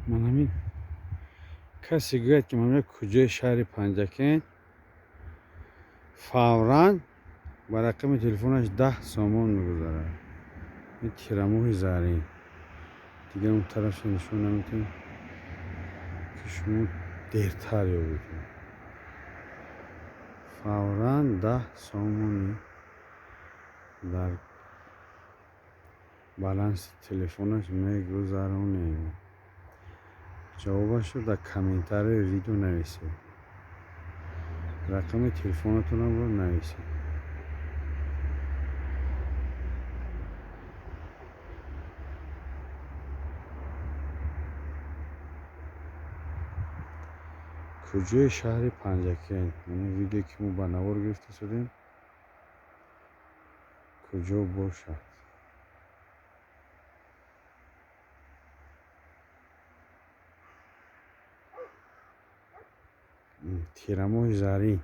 من همین کسی گوید که من کجای شهر پنجکین فوراً با رقم تلفنش 10 سامان میگذاره. این تیرموه زرین دیگه اون طرف نشون نمیتونی که شما دیرتر یا بودیم. فوراً 10 سامانی در بالانس تلفنش میگذرونه. جوابش رو در کامنتر ویدیو نویسید. رقم تلفنتون رو نویسید. کجای شهر پنجکین؟ این ویدیو که ما بنوار گرفته شدیم کجا باشد؟ تیرموه زرین